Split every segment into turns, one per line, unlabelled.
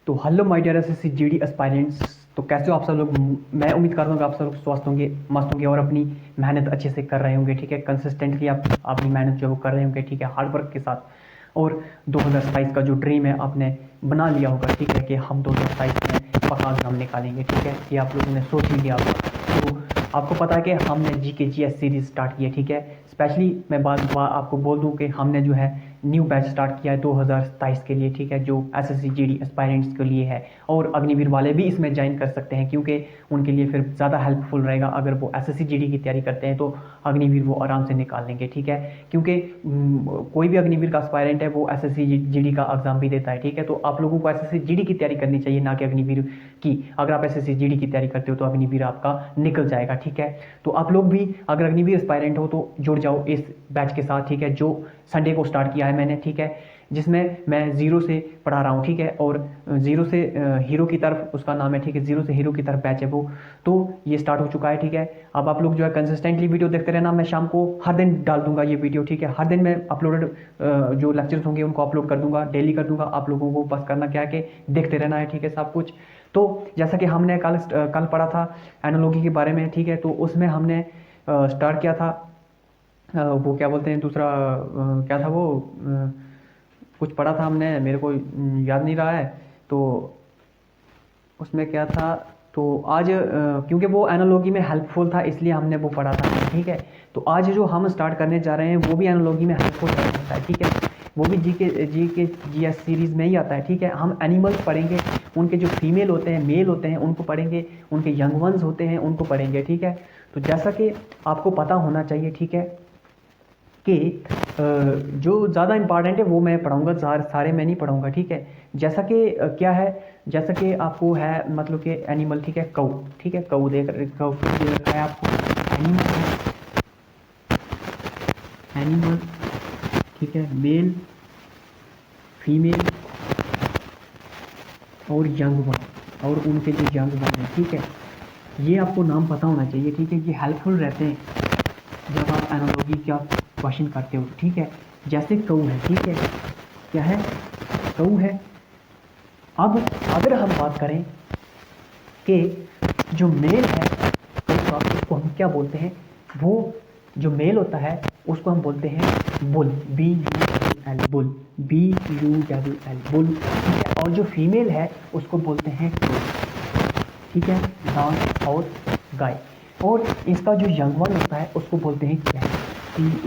तो hello my dear SSC GD aspirants. तो कैसे हो आप सब लोग। मैं उम्मीद करता हूँ कि आप सब लोग स्वस्थ होंगे, मस्त होंगे और अपनी मेहनत अच्छे से कर रहे होंगे। ठीक है, कंसिस्टेंटली आप अपनी मेहनत जो है वो कर रहे होंगे। ठीक है, हार्ड वर्क के साथ। और 2027 का जो ड्रीम है आपने बना लिया होगा। ठीक है कि हम 2027 में पक्का एग्जाम निकालेंगे। ठीक है, ये आप लोगों ने सोच ही लिया होगा। तो आपको पता है कि हमने GK GS सीरीज स्टार्ट की है। ठीक है, स्पेशली मैं आपको बोल दूं कि हमने जो है न्यू बैच स्टार्ट किया है 2027 के लिए। ठीक है, जो एसएससी जीडी एस्पायरेंट्स के लिए है और अग्निवीर वाले भी इसमें ज्वाइन कर सकते हैं, क्योंकि उनके लिए फिर ज़्यादा हेल्पफुल रहेगा। अगर वो एसएससी जीडी की तैयारी करते हैं तो अग्निवीर वो आराम से निकाल लेंगे। ठीक है, क्योंकि कोई भी अग्निवीर का एस्पायरेंट है वो एसएससी जीडी का एग्जाम भी देता है। ठीक है, तो आप लोगों को एसएससी जीडी की तैयारी करनी चाहिए, ना कि अग्निवीर की। अगर आप एसएससी जीडी की तैयारी करते हो तो अग्निवीर आपका निकल जाएगा। ठीक है, तो आप लोग भी अगर अग्निवीर एस्पायरेंट हो तो जुड़ जाओ इस बैच के साथ। ठीक है, जो संडे को स्टार्ट किया है मैंने। ठीक है, जिसमें मैं ज़ीरो से पढ़ा रहा हूँ। ठीक है, और ज़ीरो से हीरो की तरफ उसका नाम है। ठीक है, ज़ीरो से हीरो की तरफ बैच है वो। तो ये स्टार्ट हो चुका है। ठीक है, अब आप लोग जो है कंसिस्टेंटली वीडियो देखते रहना। मैं शाम को हर दिन डाल दूंगा ये वीडियो। ठीक है, हर दिन मैं अपलोडेड जो लेक्चर्स होंगे उनको अपलोड कर दूंगा, डेली कर दूंगा। आप लोगों को बस करना क्या है कि देखते रहना है। ठीक है, सब कुछ। तो जैसा कि हमने कल पढ़ा था एनालॉजी के बारे में। ठीक है, तो उसमें हमने स्टार्ट किया था वो क्या बोलते हैं दूसरा क्या था वो कुछ पढ़ा था हमने, मेरे को याद नहीं रहा है। तो उसमें क्या था। तो आज क्योंकि वो एनालॉजी में हेल्पफुल था इसलिए हमने वो पढ़ा था। ठीक है, तो आज जो हम स्टार्ट करने जा रहे हैं वो भी एनालॉजी में हेल्पफुल रहता है। ठीक है, वो भी जी के जीएस सीरीज़ में ही आता है। ठीक है, हम एनिमल्स पढ़ेंगे, उनके जो फीमेल होते हैं मेल होते हैं उनको पढ़ेंगे, उनके यंग वंस होते हैं उनको पढ़ेंगे। ठीक है, तो जैसा कि आपको पता होना चाहिए। ठीक है, कि जो ज़्यादा इंपॉर्टेंट है वो मैं पढ़ाऊँगा, सारे मैं नहीं पढ़ाऊँगा। ठीक है, जैसा कि क्या है, जैसा कि आपको है मतलब कि एनिमल। ठीक है, कऊ। ठीक है, कऊ कऊ दे रखा है आपको। एनिमल है, एनिमल। ठीक है, मेल, फीमेल और यंग वन, और उनके जो यंग वन है। ठीक है, ये आपको नाम पता होना चाहिए। ठीक है, ये हेल्पफुल रहते हैं जब आप एनालॉजी का क्वेश्चन करते हो। ठीक है, जैसे कऊ है। ठीक है, क्या है, कऊ है। अब अगर हम बात करें कि जो मेल है कऊ का, उसको हम क्या बोलते हैं, वो जो मेल होता है उसको हम बोलते हैं bull, BUL, bull, BUL, bull. ठीक है, और जो फीमेल है उसको बोलते हैं कौ। ठीक है, गाय और गाय। और इसका जो यंग वन होता है उसको बोलते हैं कैट, CAT।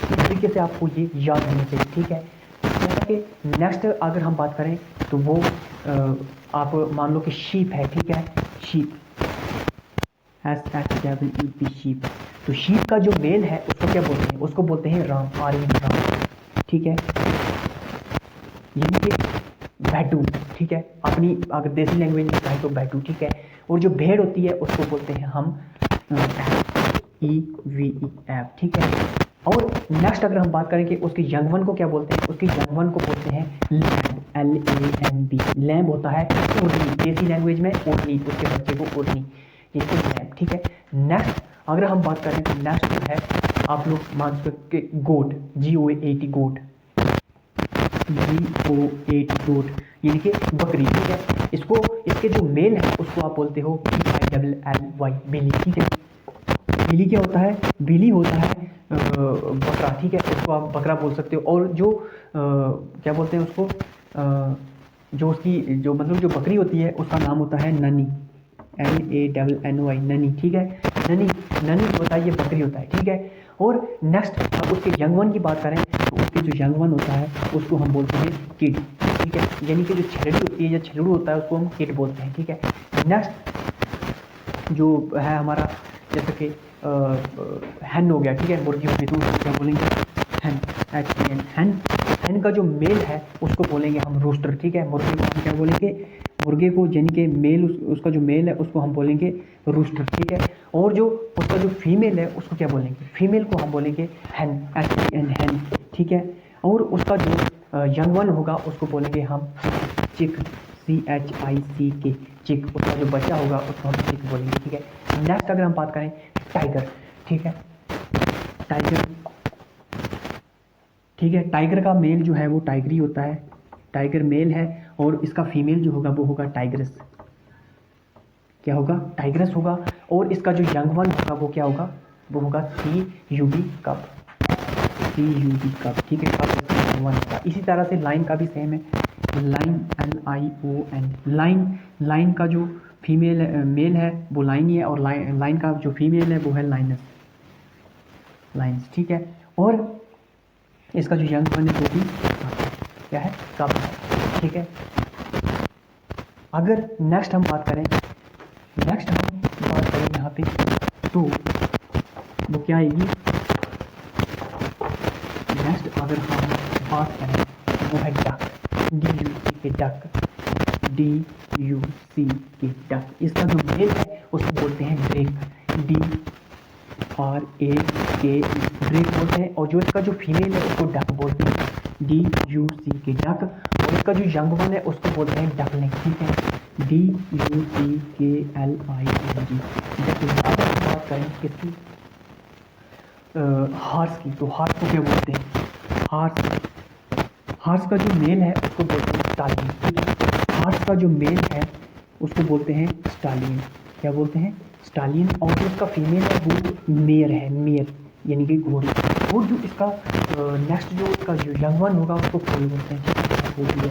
इस तरीके से आपको ये याद होना चाहिए। ठीक है, जैसा कि नेक्स्ट अगर हम बात करें तो वो आप मान लो कि शीप है। ठीक है, शीप, SHEEP, शीप। तो शीप का जो मेल है उसको क्या बोलते हैं, उसको बोलते हैं राम, राम। ठीक है, यानी कि बैटू। ठीक है, अपनी अगर देसी लैंग्वेज में कहें तो बैटू। ठीक है, और जो भेड़ होती है उसको बोलते हैं हम EVEF। ठीक है, और नेक्स्ट अगर हम बात करें कि उसके यंग वन को क्या बोलते हैं, उसके यंग वन को बोलते हैं लैम्ब, LAMB। लैम्ब होता है ओढ़नी, देसी लैंग्वेज में ओढ़नी, उसके बच्चे को ओढ़नी, इसको लैम्ब। ठीक है, नेक्स्ट अगर हम बात करें तो नेक्स्ट जो है आप लोग मान सकते हैं गोट, GOAT, गोट, GOAT, यानी कि बकरी। ठीक है, इसको इसके जो मेल है उसको आप बोलते हो BILLY, बिली। ठीक है, बिली क्या होता है, बिली होता है बकरा। ठीक है, उसको आप बकरा बोल सकते हो। और जो क्या बोलते हैं उसको, जो उसकी जो मतलब जो बकरी होती है उसका नाम होता है ननी, NANNY, ननी। ठीक है, ननी, ननी जो होता है ये बकरी होता है। ठीक है, और नेक्स्ट अब उसके यंग वन की बात करें तो उसके जो यंग वन होता है उसको हम बोलते हैं किड। ठीक है, यानी कि जो छेड़ी होती है या छेड़ू होता है उसको हम किड बोलते हैं। ठीक है, नेक्स्ट जो है हमारा जैसे कि हैन हो गया। ठीक है, मुर्गी होगी तो उसको क्या बोलेंगे, हैन, HEN, हैन। हैन का जो मेल है उसको बोलेंगे हम रूस्टर। ठीक है, मुर्गे को हम क्या बोलेंगे, मुर्गे को यानी कि मेल उसका जो मेल है उसको हम बोलेंगे रूस्टर। ठीक है, और जो उसका जो फीमेल है उसको क्या बोलेंगे, फीमेल को हम बोलेंगे हैन, HEN, हैन। ठीक है, और उसका जो यंग वन होगा उसको बोलेंगे हम चिक, CHICK, चिक। उसका जो बच्चा होगा उसको हम चिक बोलेंगे। ठीक है, नेक्स्ट अगर हम बात करें टाइगर। ठीक है, टाइगर। ठीक है, टाइगर का मेल जो है वो टाइगरी होता है, टाइगर मेल है। और इसका फीमेल जो होगा वो होगा टाइग्रेस। क्या होगा? टाइग्रेस होगा। और इसका जो यंग वन होगा वो क्या होगा? वो होगा CUB कप। CUB कप, ठीक है, कप इसका यंग वन होगा। इसी तरह से लाइन का भी सेम है, लाइन LION, लाइन का जो फीमेल मेल है वो लाइन ही है, और लाइन का जो फीमेल है वो है लाइनस, ठीक है। और इसका जो यंग वन है वो भी क्या है? कप है, ठीक है। अगर नेक्स्ट हम बात करें यहाँ पे, तो वो क्या आएगी? नेक्स्ट अगर हम बात करें वो है duck, DUC K duck, DUC K duck. इसका जो मेल है उसको बोलते हैं ड्रेक, DRAK, ड्रेक बोलते हैं। और जो इसका जो फीमेल है उसको डक बोलते हैं, DUC के डक। और इसका जो यंग वन है उसको बोलते हैं डकलिंग, ठीक है, DUCKLING, डकलिंग। अगर हम बात करें किसकी? हार्स की, तो हार्स को क्या बोलते हैं? हार्स का जो मेल है उसको बोलते हैं स्टालियन, ठीक है। हार्स का जो मेल है उसको बोलते हैं स्टालियन। क्या बोलते हैं? स्टालियन। और जो इसका फीमेल है वो मेयर है, मेयर यानी कि घोड़ी। और जो इसका नेक्स्ट जो इसका जो यंग वन होगा उसको फूल बोलते हैं, ठीक है,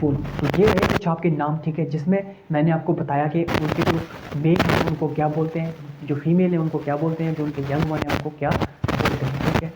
फूल। तो ये है कुछ आपके नाम, ठीक है, जिसमें मैंने आपको बताया कि उनके जो मेल है उनको क्या बोलते हैं, जो फीमेल है उनको क्या बोलते हैं, जो उनके यंग वन है उनको क्या बोलते हैं, ठीक है।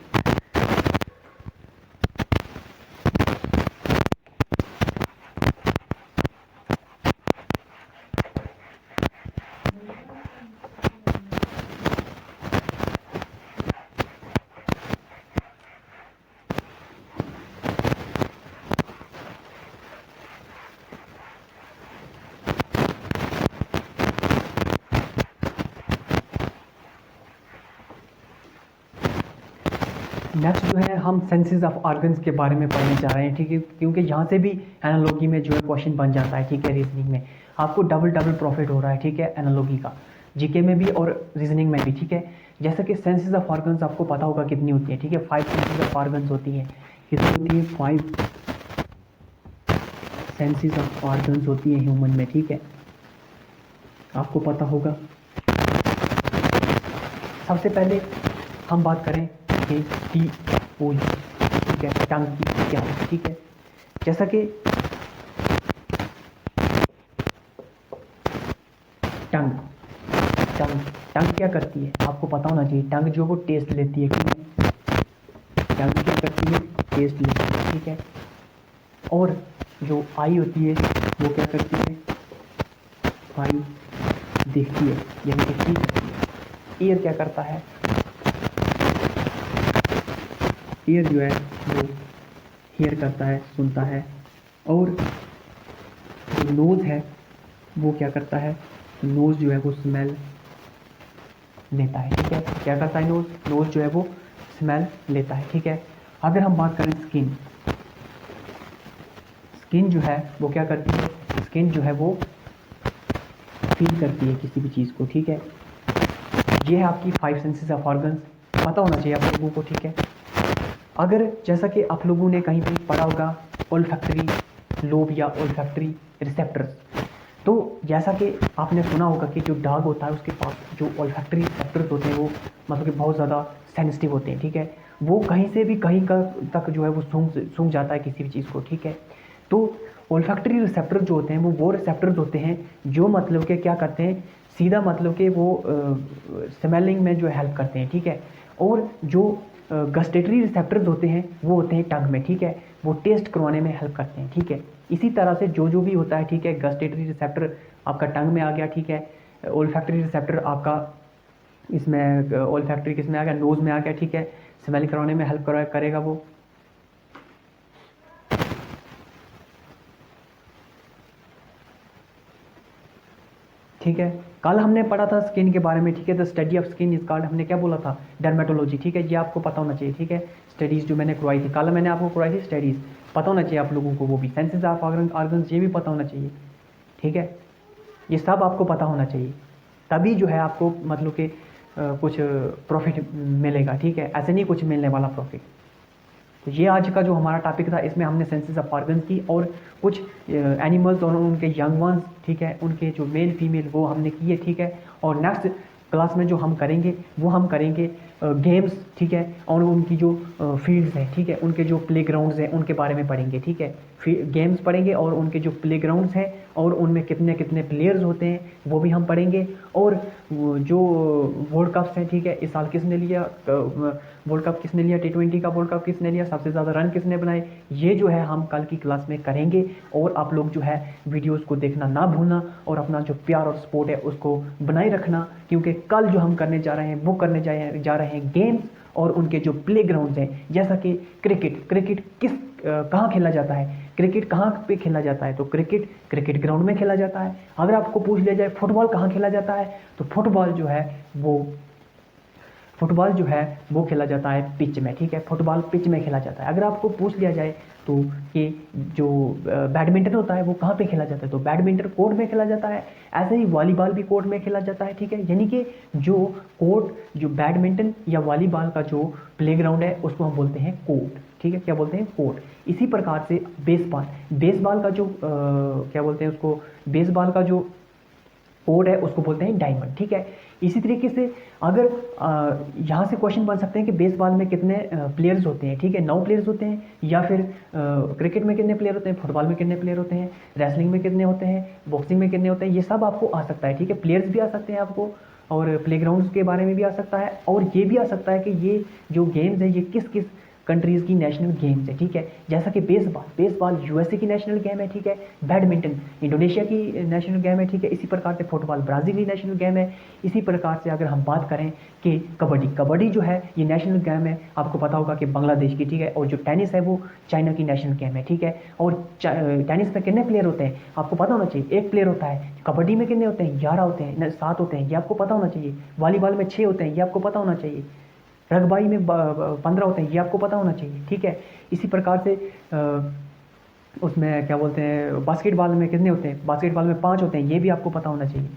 नेक्स्ट जो है हम सेंसेस ऑफ ऑर्गन्स के बारे में पढ़ने जा रहे हैं, ठीक है, क्योंकि यहाँ से भी एनालॉजी में जो है क्वेश्चन बन जाता है, ठीक है। रीजनिंग में आपको डबल प्रॉफिट हो रहा है, ठीक है, एनालॉजी का, जीके में भी और रीजनिंग में भी, ठीक है। जैसे कि सेंसेस ऑफ ऑर्गन्स आपको पता होगा कितनी होती है, ठीक है, 5 सेंसेस ऑफ ऑर्गन्स होती हैं। कितनी होती है? 5 सेंसेस ऑफ ऑर्गन्स होती है ह्यूमन में, ठीक है, आपको पता होगा। सबसे पहले हम बात करें कि TOE, ठीक है, टंग की क्या है, ठीक है। जैसा कि टंग क्या करती है आपको पता होना चाहिए। टंग जो वो टेस्ट लेती है, ठीक है, टंग क्या करती है? टेस्ट लेती है, ठीक है। और जो आई होती है वो क्या करती है? आई देखती है, यानी कि सी करती है। ईयर क्या करता है? ईयर जो है वो हियर करता है, सुनता है। और जो नोज़ है वो क्या करता है? नोज़ जो है वो स्मेल लेता है, ठीक है। क्या करता है? नोज़ जो है वो स्मेल लेता है, ठीक है। अगर हम बात करें स्किन जो है वो क्या करती है? स्किन जो है वो फील करती है किसी भी चीज़ को, ठीक है। ये है आपकी 5 सेंसेस ऑफ ऑर्गन्स, पता होना चाहिए आप लोगों को, ठीक है। अगर जैसा कि आप लोगों ने कहीं पे पढ़ा होगा ओल्फैक्टरी लोब या ओल्फैक्टरी रिसेप्टर्स, तो जैसा कि आपने सुना होगा कि जो डॉग होता है उसके पास जो ओल्फैक्टरी रिसेप्टर्स होते हैं वो मतलब कि बहुत ज़्यादा सेंसिटिव होते हैं, ठीक है। वो कहीं से भी कहीं का तक जो है वो सूंघ जाता है किसी भी चीज़ को, ठीक है। तो ओल्फैक्टरी रिसेप्टर जो होते हैं वो रिसेप्टर्स होते हैं जो मतलब कि क्या करते हैं, सीधा मतलब कि वो स्मेलिंग में जो हेल्प करते हैं, ठीक है। और जो गस्टेटरी रिसेप्टर्स होते हैं वो होते हैं टंग में, ठीक है, वो टेस्ट करवाने में हेल्प करते हैं, ठीक है। इसी तरह से जो भी होता है, ठीक है, गस्टेटरी रिसेप्टर आपका टंग में आ गया, ठीक है, ओल्फैक्टरी रिसेप्टर आपका इसमें ओल्फैक्टरी किस में आ गया? नोज़ में आ गया, ठीक है, स्मेल करवाने में हेल्प करेगा वो। ठीक है, कल हमने पढ़ा था स्किन के बारे में, ठीक है, the study of skin is called, हमने क्या बोला था? डर्मेटोलॉजी, ठीक है, ये आपको पता होना चाहिए, ठीक है। स्टडीज़ जो मैंने करवाई थी कल, मैंने आपको करवाई थी स्टडीज़, पता होना चाहिए आप लोगों को वो भी। सेंसेस ऑफ ऑर्गन्स ये भी पता होना चाहिए, ठीक है, ये सब आपको पता होना चाहिए, तभी जो है आपको मतलब कि कुछ प्रॉफिट मिलेगा, ठीक है, ऐसे नहीं कुछ मिलने वाला प्रॉफिट। तो ये आज का जो हमारा टॉपिक था, इसमें हमने सेंसेस ऑफ ऑर्गन्स की और कुछ एनिमल्स और उनके यंग वंस, ठीक है, उनके जो मेल फीमेल वो हमने किए, ठीक है। और नेक्स्ट क्लास में जो हम करेंगे वो हम करेंगे गेम्स, ठीक है, और उनकी जो फील्ड्स हैं, ठीक है, उनके जो प्लेग्राउंड्स हैं उनके बारे में पढ़ेंगे, ठीक है। गेम्स पढ़ेंगे और उनके जो प्लेग्राउंड्स हैं और उनमें कितने कितने प्लेयर्स होते हैं वो भी हम पढ़ेंगे। और जो वर्ल्ड कप्स हैं, ठीक है, इस साल किसने लिया वर्ल्ड कप, किसने लिया T20 का वर्ल्ड कप, किसने लिया, सबसे ज़्यादा रन किसने बनाए, ये जो है हम कल की क्लास में करेंगे। और आप लोग जो है वीडियोस को देखना ना भूलना और अपना जो प्यार और सपोर्ट है उसको बनाए रखना, क्योंकि कल जो हम करने जा रहे हैं वो करने जा रहे हैं गेम्स और उनके जो प्लेग्राउंड्स हैं। जैसा कि क्रिकेट कहाँ खेला जाता है, क्रिकेट कहाँ पे खेला जाता है, तो क्रिकेट ग्राउंड में खेला जाता है। अगर आपको पूछ लिया जाए फुटबॉल कहाँ खेला जाता है, तो फुटबॉल जो है वो खेला जाता है पिच में, ठीक है, फुटबॉल पिच में खेला जाता है। अगर आपको पूछ लिया जाए तो कि जो बैडमिंटन होता है वो कहाँ पे खेला जाता है, तो बैडमिंटन कोर्ट में खेला जाता है। ऐसे ही वॉलीबॉल भी कोर्ट में खेला जाता है, ठीक है। यानी कि जो बैडमिंटन या वॉलीबॉल का जो प्लेग्राउंड है उसको हम बोलते हैं कोर्ट, ठीक है, क्या बोलते हैं, कोर्ट। इसी प्रकार से बेसबॉल का जो क्या बोलते हैं उसको, बेसबॉल का जो कोड है उसको बोलते हैं डायमंड, ठीक है। इसी तरीके से अगर यहाँ से क्वेश्चन बन सकते हैं कि बेसबॉल में कितने प्लेयर्स होते हैं, ठीक है, 9 प्लेयर्स होते हैं, या फिर क्रिकेट में कितने प्लेयर होते हैं, फुटबॉल में कितने प्लेयर होते हैं, रेसलिंग में कितने होते हैं, बॉक्सिंग में कितने होते हैं, ये सब आपको आ सकता है, ठीक है। प्लेयर्स भी आ सकते हैं आपको, और प्लेग्राउंड्स के बारे में भी आ सकता है, और ये भी आ सकता है कि ये जो गेम्स है ये किस किस कंट्रीज़ की नेशनल गेम्स है, ठीक है। जैसा कि बेसबॉल यूएसए की नेशनल गेम है, ठीक है। बैडमिंटन इंडोनेशिया की नेशनल गेम है, ठीक है। इसी प्रकार से फुटबॉल ब्राज़ील की नेशनल गेम है। इसी प्रकार से अगर हम बात करें कि कबड्डी जो है ये नेशनल गेम है, आपको पता होगा कि बांग्लादेश की, ठीक है। और जो टेनिस है वो चाइना की नेशनल गेम है, ठीक है। और टेनिस में कितने प्लेयर होते हैं आपको पता होना चाहिए, 1 प्लेयर होता है। कबड्डी में कितने होते हैं, 11 होते हैं, 7 होते हैं, ये आपको पता होना चाहिए। वॉलीबॉल में 6 होते हैं, ये आपको पता होना चाहिए। रग्बी में 15 होते हैं, ये आपको पता होना चाहिए, ठीक है। इसी प्रकार से उसमें क्या बोलते हैं, बास्केटबॉल में कितने होते हैं, बास्केटबॉल में 5 होते हैं, ये भी आपको पता होना चाहिए।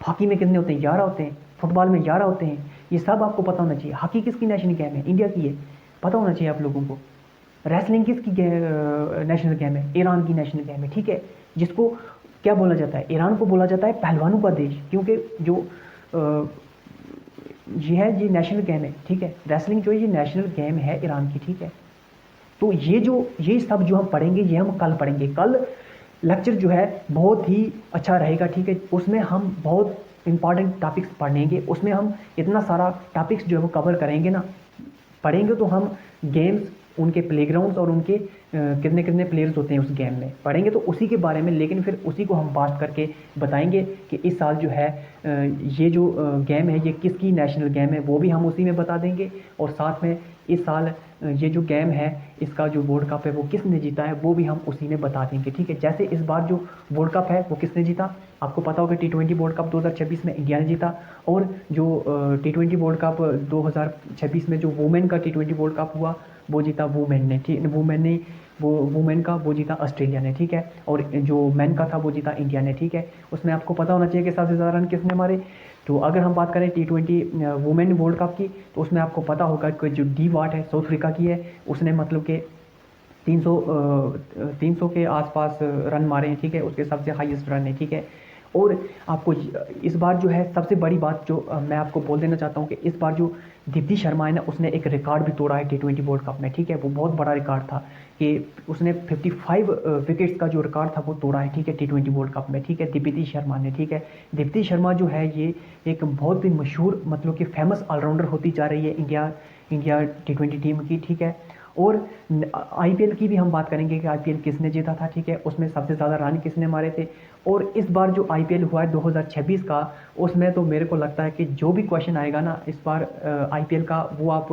हॉकी में कितने होते हैं, 11 होते हैं, फुटबॉल में 11 होते हैं, ये सब आपको पता होना चाहिए। हॉकी किसकी नेशनल गेम है, इंडिया की है, पता होना चाहिए आप लोगों को। रेसलिंग किसकी नेशनल गेम है, ईरान की नेशनल गेम है, ठीक है। जिसको क्या बोला जाता है, ईरान को बोला जाता है पहलवानों का देश, क्योंकि जो ये नेशनल गेम है, ठीक है। रेसलिंग जो है ये नेशनल गेम है ईरान की, ठीक है। तो ये सब जो हम पढ़ेंगे ये हम कल पढ़ेंगे। कल लेक्चर जो है बहुत ही अच्छा रहेगा, ठीक है। उसमें हम बहुत इंपॉर्टेंट टॉपिक्स पढ़ेंगे, उसमें हम इतना सारा टॉपिक्स जो है वो कवर करेंगे ना, पढ़ेंगे तो हम गेम्स, उनके प्लेग्राउंड्स और उनके कितने कितने प्लेयर्स होते हैं उस गेम में पढ़ेंगे, तो उसी के बारे में। लेकिन फिर उसी को हम बात करके बताएंगे कि इस साल जो है ये जो गेम है ये किसकी नेशनल गेम है, वो भी हम उसी में बता देंगे। और साथ में इस साल ये जो गेम है इसका जो वर्ल्ड कप है वो किसने जीता है वो भी हम उसी में बता देंगे, ठीक है। जैसे इस बार जो वर्ल्ड कप है वो किसने जीता, आपको पता होगा T20 वर्ल्ड कप 2026 में इंडिया ने जीता। और जो T20 वर्ल्ड कप 2026 में जो वुमेन का T20 वर्ल्ड कप हुआ वो जीता वुमेन ने, ठीक, वुमेन का वो जीता ऑस्ट्रेलिया ने, ठीक है। और जो मैन का था वो जीता इंडिया ने, ठीक है। उसमें आपको पता होना चाहिए कि सबसे ज़्यादा रन किसने मारे। तो अगर हम बात करें T20 वुमेन वर्ल्ड कप की, तो उसमें आपको पता होगा कि जो डी वाट है साउथ अफ्रीका की है, उसने मतलब कि 300 के आसपास रन मारे हैं, ठीक है। उसके सबसे हाईएस्ट रन है, ठीक है। और आपको इस बार जो है सबसे बड़ी बात जो मैं आपको बोल देना चाहता हूँ कि इस बार जो दीप्ति शर्मा है ना, उसने एक रिकॉर्ड भी तोड़ा है T20 वर्ल्ड कप में, ठीक है। वो बहुत बड़ा रिकॉर्ड था कि उसने 55 विकेट्स का जो रिकॉर्ड था वो तोड़ा है, ठीक है, T20 वर्ल्ड कप में, ठीक है, दीप्ति शर्मा ने, ठीक है। दीप्ति शर्मा जो है ये एक बहुत ही मशहूर मतलब कि फेमस ऑलराउंडर होती जा रही है इंडिया T20 टीम की, ठीक है। और IPL की भी हम बात करेंगे कि IPL किसने जीता था, ठीक है, उसमें सबसे ज़्यादा रन किसने मारे थे। और इस बार जो IPL हुआ है 2026 का, उसमें तो मेरे को लगता है कि जो भी क्वेश्चन आएगा ना इस बार IPL का, वो आप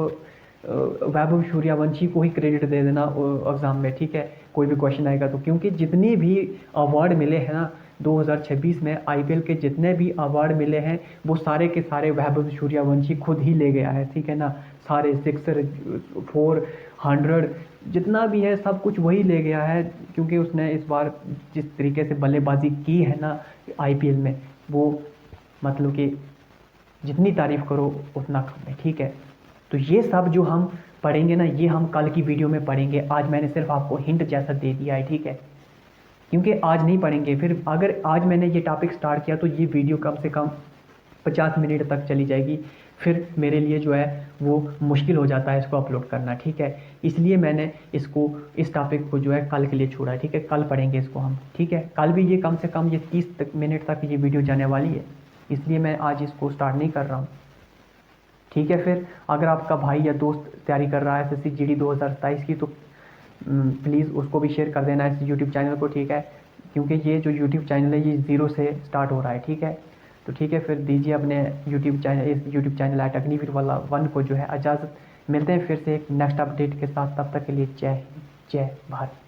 वैभव सूर्यवंशी को ही क्रेडिट दे देना एग्ज़ाम में, ठीक है। कोई भी क्वेश्चन आएगा तो, क्योंकि जितनी भी अवार्ड मिले हैं ना 2026 में, IPL के जितने भी अवार्ड मिले हैं वो सारे के सारे वैभव सूर्यवंशी खुद ही ले गया है, ठीक है ना। सारे 600 400 जितना भी है सब कुछ वही ले गया है, क्योंकि उसने इस बार जिस तरीके से बल्लेबाजी की है ना IPL में, वो मतलब कि जितनी तारीफ़ करो उतना कम है, ठीक है। तो ये सब जो हम पढ़ेंगे ना, ये हम कल की वीडियो में पढ़ेंगे। आज मैंने सिर्फ आपको हिंट जैसा दे दिया है, ठीक है, क्योंकि आज नहीं पढ़ेंगे। फिर अगर आज मैंने ये टॉपिक स्टार्ट किया तो ये वीडियो कम से कम 50 मिनट तक चली जाएगी, फिर मेरे लिए जो है वो मुश्किल हो जाता है इसको अपलोड करना, ठीक है। इसलिए मैंने इसको, इस टॉपिक को जो है कल के लिए छोड़ा है, ठीक है। कल पढ़ेंगे इसको हम, ठीक है। कल भी ये कम से कम ये 30 मिनट तक ये वीडियो जाने वाली है, इसलिए मैं आज इसको स्टार्ट नहीं कर रहा हूँ, ठीक है। फिर अगर आपका भाई या दोस्त तैयारी कर रहा है SSC GD 2027 की, तो प्लीज़ उसको भी शेयर कर देना इस यूट्यूब चैनल को, ठीक है, क्योंकि ये जो यूट्यूब चैनल है ये 0 से स्टार्ट हो रहा है, ठीक है। तो ठीक है, फिर दीजिए अपने यूट्यूब चैनल, इस यूट्यूब चैनल अग्निवीर वाला 1 को जो है इजाज़त। मिलते हैं फिर से एक नेक्स्ट अपडेट के साथ, तब तक के लिए जय हिंद, जय भारत।